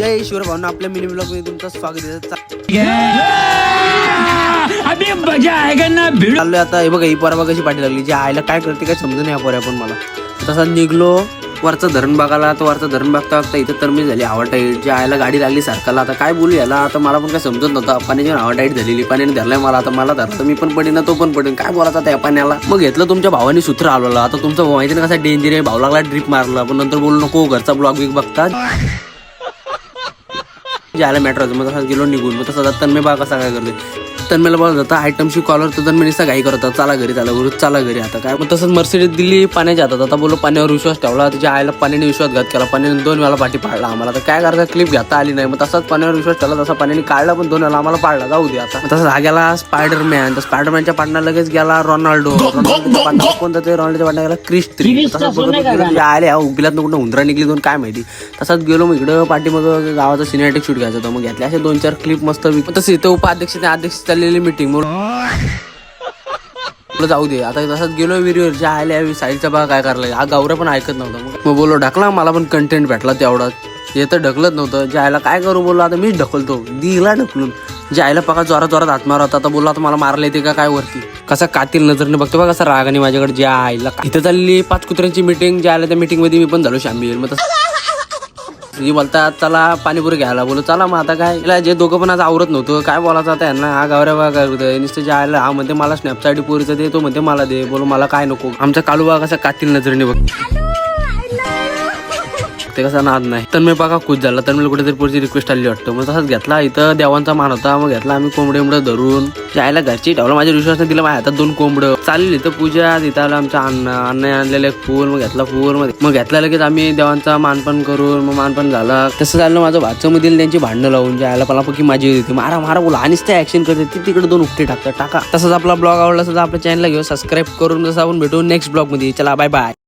जय ईश्वर भावना आपल्या mini blog मध्ये तुमचं स्वागत आहे। अभी मजा आएगा ना भिड चाललोय आता हे बघा ही पोरा कशी पाठी लागली जी आईला काय करते काय समजून नाही पोऱ्या पण मला तसा निघलो वरचं धरण बघायला तर वरचं धरण बघता बघता इथं तरमी झाली आवाटाईट जी आईला गाडी लागली सारखाला आता काय बोलू याला आता मला पण काय समजत नव्हतं पाण्याची आवाटाईट झालेली पाण्याने धरलाय मला आता मला धरलं मी पण पडेन तो पण पडेन काय बोलायचं त्या पाण्याला मग घेतलं तुमच्या भावाने सूत्र आलेलं आता तुमचा भाऊ माहिती ना कसा डेंजर आहे भाऊ लागला ड्रिप मारला पण नंतर बोलू नको घरचा ब्लॉग बिग बघता ज्याला मॅटर होतं मग तसा गेलो निघून मग तसा तन्मय बा कसा काय करते तन्मयला बोलत होता आयटमची कॉलर तर तन्मय निसा घाई करत होता चला घरी चला घरी आता काय मग तसंच मर्सिडीज दिली पाण्याच्या हातात आता बोलो पाण्यावर विश्वास ठेवला त्याच्या आईला पाण्याने विश्वासघात केला पाण्याने 2 वेळा पाठी पाडला आम्हाला तर काय करायचं क्लिप घेता आली नाही मग तसाच पाण्यावर विश्वास ठेवला तसा पाण्याने काढला पण 2 वेळा आम्हाला पाडला जाऊ दे आता तसं हा गेला स्पायडरमॅन तर स्पायडरमॅनच्या पाडणा लगेच गेला रोनाल्डो कोणता ते रोनाल्डोच्या पाडणा गेला क्रिस्त्री तसंच आले उभिलात कुठं उंदरा निघली दोन काय माहिती तसाच गेलो मग इकडं पाठी मग गावाचा सिनेमॅटिक शूट घ्यायचा होता मग घेतले असे 2-4 क्लिप मस्त तसं इथं उपाध्यक्ष अध्यक्ष चाललेली मीटिंग जाऊ दे आता तसंच गेलो विहिरीवर जे आल्या साईडचा भाग काय करलाय हा गावरा पण ऐकत नव्हता मग बोललो ढकला मला पण कंटेंट भेटला तेवढा हे तर ढकलत नव्हतं जे आयला काय करू बोललो आता मीच ढकलतो दिला ढकलून जे आयला पका जोरात हात मारा होता आता बोलला आता मला मारला येते का काय वरती कसा कातील नजरने बघतो बघा कसा रागाने माझ्याकडे जे आयला इथं चालली 5 कुत्र्यांची मीटिंग जे आल्या त्या मीटिंग मध्ये मी पण झालो शामिल मग जी बोलतात चला पाणीपुरी घ्यायला बोलू चला मग आता काय जे दोघं पण आज आवरत नव्हतं काय बोलायचं आता यांना हा गावऱ्या बा काय होतं नुसतं जे आयला हा म्हणते मला स्नॅपचॅट पुरीचं दे तो म्हणते मला दे बोलू मला काय नको आमचा कालू बा कसा कातील नजरेने बघ ते कसा नाद नाही तन्मय पाका खुश झाला तन्मयला कुठेतरी पुढची रिक्वेस्ट आली वाटतं मग तसाच घेतला इथं देवांचा मान होता मग घेतला आम्ही कोंबडे धरून जायला घरची ठेवला माझ्या विश्वासाने दिला माझ्या हातात 2 कोंबडं चालली इथं पूजा तिथं आला आमच्या अण्णाने आणलेलं एक फूल मग घेतला फूल मग घेतला लगेच आम्ही देवांचा मानपण करून मग मानपण झाला तसं झालं माझं भाचं मधील त्यांची भांडणं लावून जायला मला पक्की माझी होती मारा बोला आणिच त्या ऍक्शन करते ती तिकडे 2 उपटे टाका तसंच आपला ब्लॉग आवडला सुद्धा आपल्या चॅनलला घेऊ सबस्क्राईब करून जसं आपण भेटू नेक्स्ट ब्लॉग मध्ये चला बाय बाय।